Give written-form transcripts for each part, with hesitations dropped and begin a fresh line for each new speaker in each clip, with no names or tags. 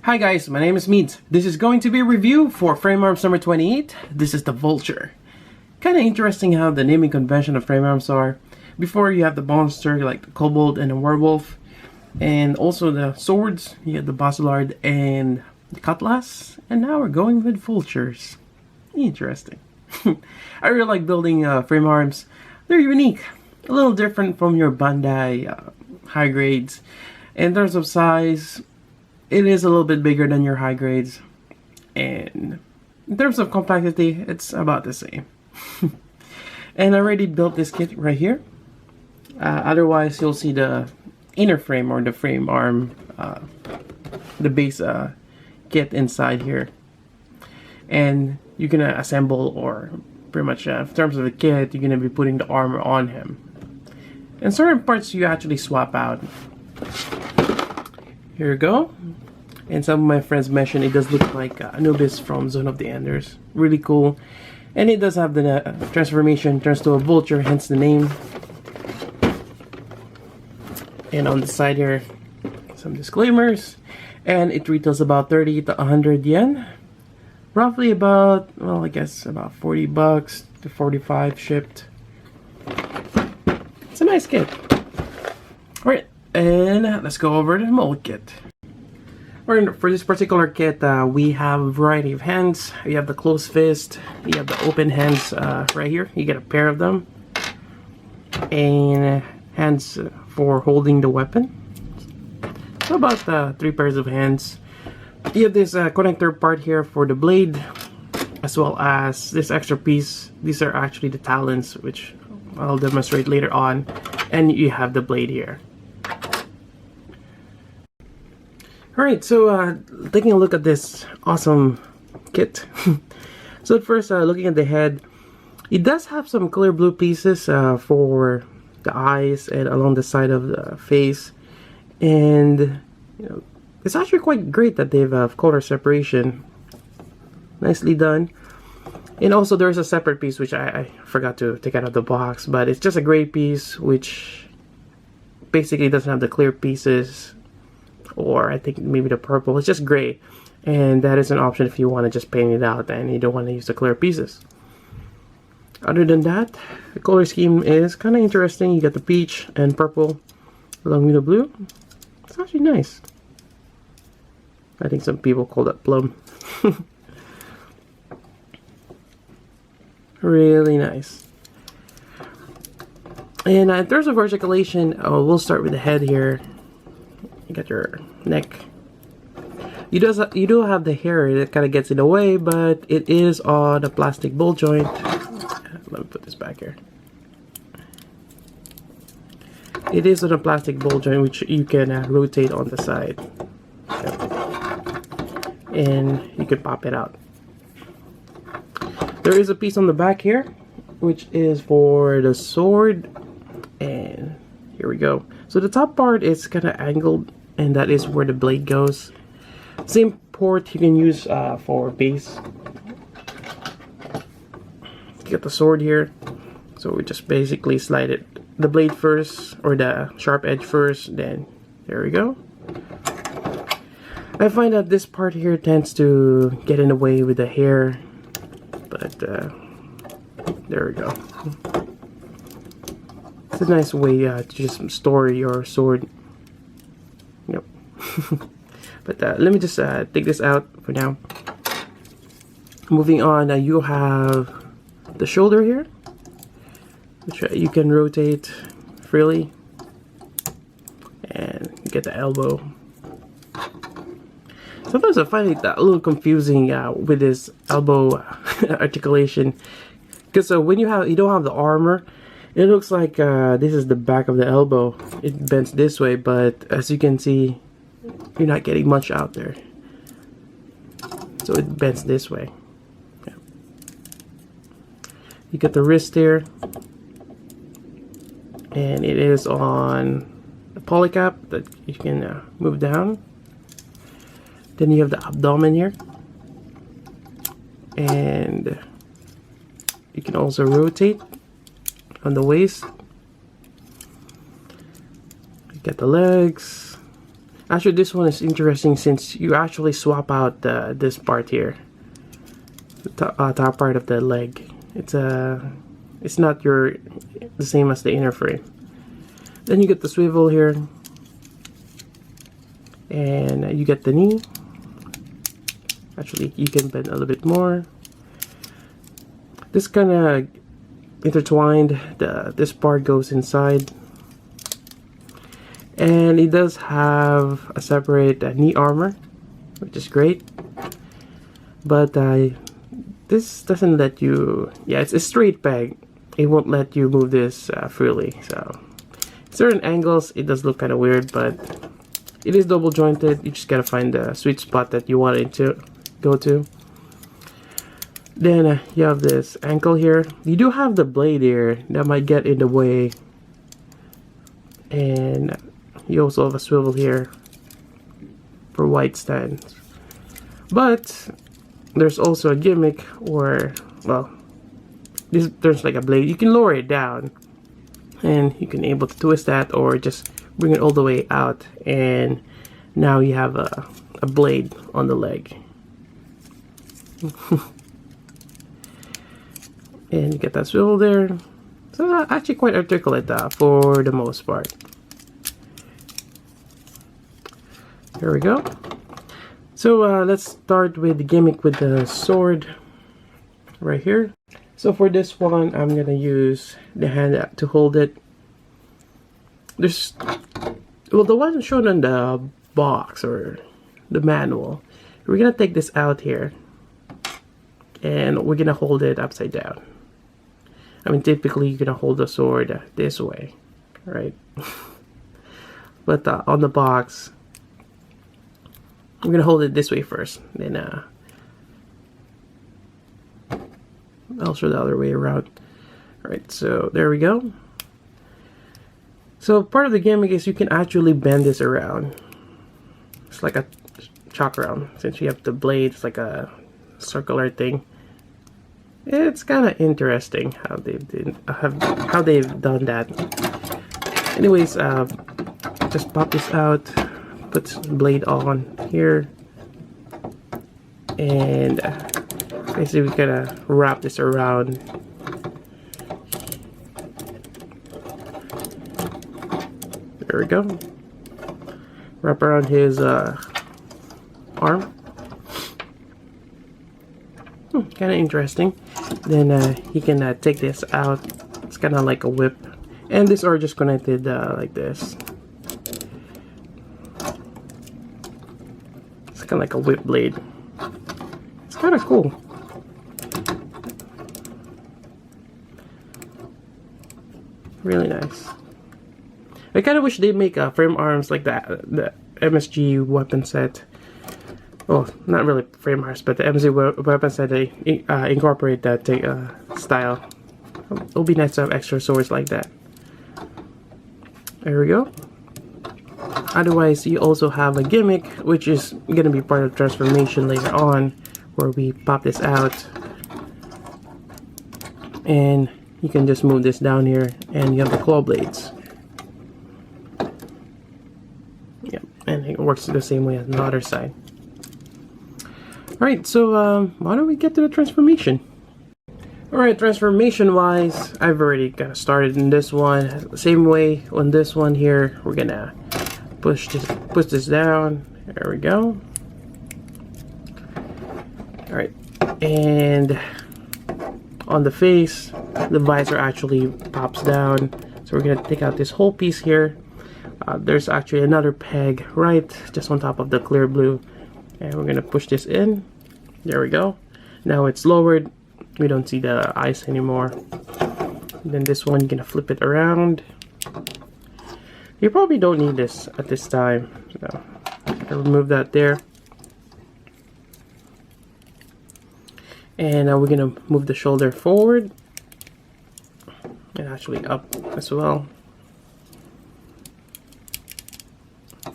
Hi guys, my name is Meads. This is going to be a review for frame arms number 28. This is the Vulture. Kind of interesting how the naming convention of frame arms are. Before you have the monster like the kobold and the werewolf, and also the swords. You have the basilard and the cutlass, and now we're going with vultures. Interesting. I really like building frame arms. They're unique, a little different from your Bandai high grades. In terms of size, it is a little bit bigger than your high grades, and in terms of complexity, it's about the same. And I already built this kit right here. Otherwise, you'll see the inner frame or the frame arm, the base kit inside here, and you're gonna assemble, or pretty much in terms of the kit, you're gonna be putting the armor on him. And certain parts you actually swap out. Here we go. And some of my friends mentioned it does look like Anubis from Zone of the Enders. Really cool. And it does have the transformation, turns to a vulture, hence the name. And on the side here, some disclaimers. And it retails about 30 to 100 yen. Roughly about, well, I guess about 40 bucks to 45 shipped. It's a nice kit. Alright, and let's go over to the mold kit. For this particular kit, we have a variety of hands. You have the closed fist, you have the open hands right here. You get a pair of them. And hands for holding the weapon. So about 3 pairs of hands. You have this connector part here for the blade, as well as this extra piece. These are actually the talons, which I'll demonstrate later on. And you have the blade here. Alright, so taking a look at this awesome kit. So at first, looking at the head, it does have some clear blue pieces for the eyes and along the side of the face. And you know, it's actually quite great that they've color separation. Nicely done. And also there's a separate piece which I forgot to take out of the box, but it's just a gray piece which basically doesn't have the clear pieces, or I think maybe the purple. It's just gray, and that is an option if you want to just paint it out and you don't want to use the clear pieces. Other than that, the color scheme is kind of interesting. You got the peach and purple along with the blue. It's actually nice. I think some people call that plum. Really nice. And in terms of articulation, we'll start with the head here. You got your neck. You do have the hair that kind of gets in the way, but it is on a plastic ball joint. Let me put this back here. It is on a plastic ball joint which you can rotate on the side, and you can pop it out. There is a piece on the back here which is for the sword, and here we go. So the top part is kind of angled, and that is where the blade goes. Same port you can use for base. You got the sword here, so we just basically slide it, the blade first, or the sharp edge first, then there we go. I find that this part here tends to get in the way with the hair, but there we go. It's a nice way to just store your sword. Yep. But let me just take this out for now. Moving on, you have the shoulder here, which you can rotate freely, and you get the elbow. Sometimes I find it a little confusing with this elbow articulation, because when you don't have the armor, it looks like this is the back of the elbow. It bends this way, but as you can see, you're not getting much out there. So it bends this way. Yeah. You got the wrist here, and it is on a polycap that you can move down. Then you have the abdomen here, and you can also rotate on the waist. You get the legs. Actually, this one is interesting since you actually swap out this part here, the top part of the leg. It's not the same as the inner frame. Then you get the swivel here, and you get the knee. Actually, you can bend a little bit more. This kind of intertwined. This part goes inside. And it does have a separate knee armor, which is great. But this doesn't let you, yeah, it's a straight peg. It won't let you move this freely. So certain angles, it does look kind of weird, but it is double jointed. You just gotta find the sweet spot that you want it to go to. Then you have this ankle here. You do have the blade here that might get in the way. And you also have a swivel here for wide stands. But there's also a gimmick, or well, there's like a blade. You can lower it down, and you can able to twist that, or just bring it all the way out, and now you have a blade on the leg. And you get that swivel there. So actually quite articulate for the most part. There we go. So let's start with the gimmick with the sword right here. So for this one, I'm gonna use the hand to hold it. Well, the one shown on the box or the manual, we're gonna take this out here, and we're gonna hold it upside down. I mean, typically you're gonna hold the sword this way, right? But on the box, we're gonna hold it this way first, then I'll show the other way around. Alright, so there we go. So part of the gimmick is you can actually bend this around. It's like a chalk round. Since you have the blade, it's like a circular thing. It's kind of interesting how they've done that. Anyways, just pop this out, put the blade on here, and basically we're gonna wrap this around. There we go. Wrap around his arm. Kind of interesting. Then he can take this out. It's kind of like a whip, and these are just connected like this. It's kind of like a whip blade. It's kind of cool. Really nice. I kind of wish they make frame arms like that, the MSG weapon set. Well, not really frame arms, but the MSG weapon set, they incorporate that style. It'll be nice to have extra swords like that. There we go. Otherwise, you also have a gimmick, which is going to be part of transformation later on, where we pop this out. And you can just move this down here, and you have the claw blades. Yeah, and it works the same way on the other side. Alright, so why don't we get to the transformation? Alright, transformation wise, I've already kind of started in this one. Same way on this one here, we're gonna push this down. There we go. Alright, and on the face, the visor actually pops down. So we're gonna take out this whole piece here. There's actually another peg right just on top of the clear blue, and we're gonna push this in. There we go. Now it's lowered. We don't see the eyes anymore. And then this one, you're gonna flip it around. You probably don't need this at this time, so I remove that there. And now we're gonna move the shoulder forward and actually up as well.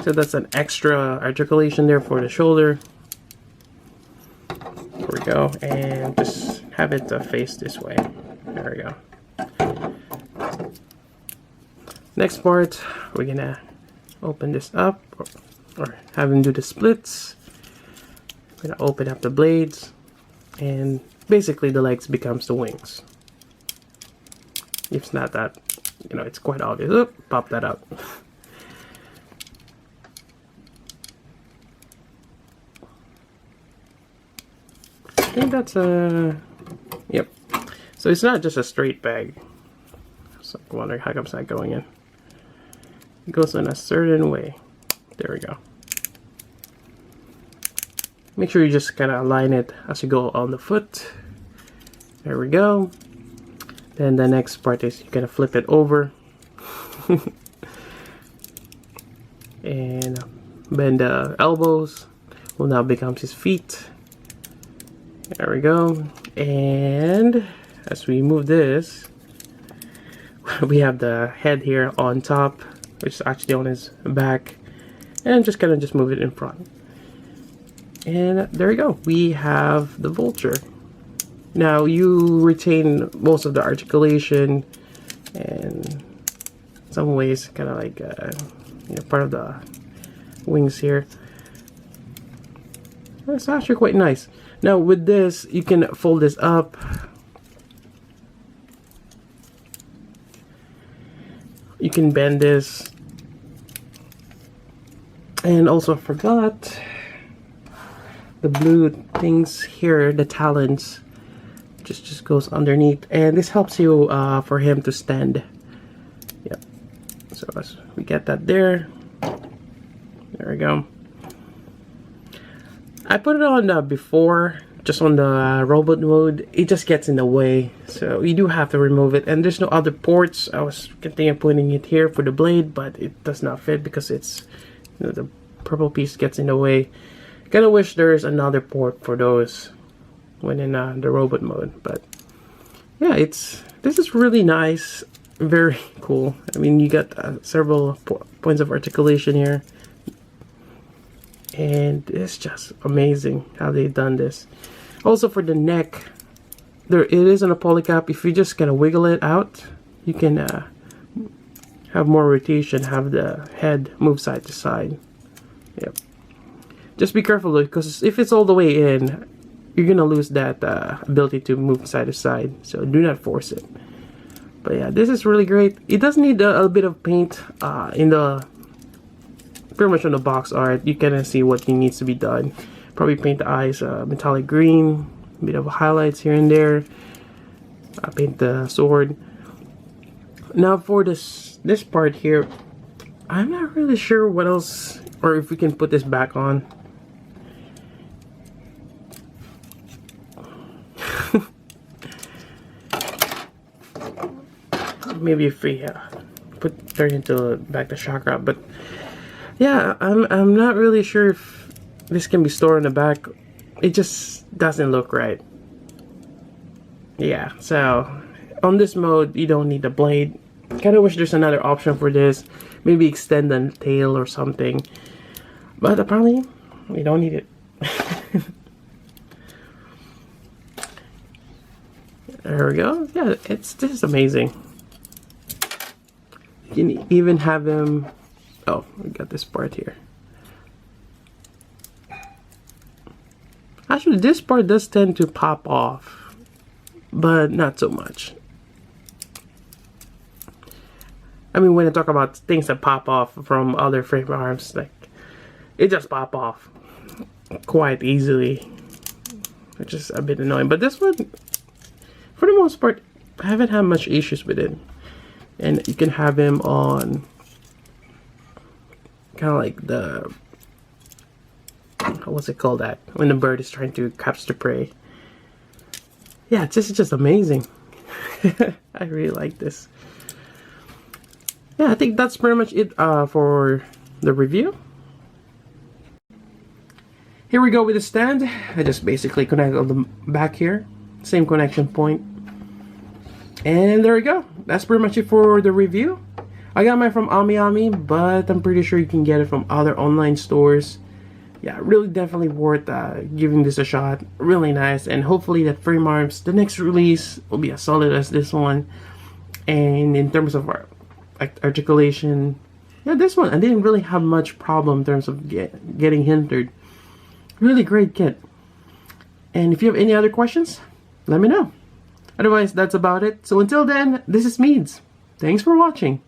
So that's an extra articulation there for the shoulder. There we go, and just have it face this way. There we go. Next part, we're gonna open this up. or have him do the splits. I'm gonna open up the blades, and basically the legs becomes the wings. If it's not that, you know, it's quite obvious. Oop, pop that out. I think that's a, yep. So it's not just a straight bag. So I wonder how come it's not going in. It goes in a certain way. There we go. Make sure you just kind of align it as you go on the foot. There we go. Then the next part is you kind of flip it over. And bend the elbows. Well, now becomes his feet. There we go. And as we move this, we have the head here on top, which is actually on his back. And just kind of just move it in front. And there we go. We have the Vulture. Now you retain most of the articulation and in some ways kind of like you know, part of the wings here. It's actually quite nice. Now with this, you can fold this up. You can bend this. And also I forgot the blue things here, the talons, just goes underneath, and this helps you for him to stand. Yep. So as we get that there we go. I put it on before, just on the robot mode. It just gets in the way, so you do have to remove it. And there's no other ports. I was thinking of putting it here for the blade, but it does not fit because it's, you know, the purple piece gets in the way. Kind of wish there's another port for those when in the robot mode, but yeah, this is really nice, very cool. I mean, you got several points of articulation here, and it's just amazing how they've done this. Also for the neck, it is in a polycap. If you just kind of wiggle it out, you can have more rotation, have the head move side to side. Yep. Just be careful though, because if it's all the way in, you're gonna lose that ability to move side to side. So do not force it. But yeah, this is really great. It does need a bit of paint in the, pretty much on the box art. You can see what needs to be done. Probably paint the eyes metallic green, a bit of highlights here and there. Paint the sword. Now for this part here, I'm not really sure what else, or if we can put this back on. Maybe if we turn into back the chakra, but yeah, I'm not really sure if this can be stored in the back. It just doesn't look right. Yeah, so on this mode you don't need the blade. Kind of wish there's another option for this. Maybe extend the tail or something, but apparently we don't need it. There we go. Yeah, this is amazing. You can even have him, oh, we got this part here. Actually, this part does tend to pop off, but not so much. I mean, when I talk about things that pop off from other frame arms, like, it just pop off quite easily, which is a bit annoying. But this one, for the most part, I haven't had much issues with it. And you can have him on kind of like the, what's it called, that when the bird is trying to capture the prey. Yeah, it's just amazing. I really like this. Yeah, I think that's pretty much it for the review. Here we go with the stand. I just basically connect on the back here, same connection point. And there we go. That's pretty much it for the review. I got mine from Ami, but I'm pretty sure you can get it from other online stores. Yeah, really definitely worth giving this a shot. Really nice, and hopefully that frame arms, the next release, will be as solid as this one. And in terms of articulation, Yeah, this one, I didn't really have much problem in terms of getting hindered. Really great kit. And if you have any other questions, let me know. Otherwise, that's about it. So until then, this is Meads. Thanks for watching.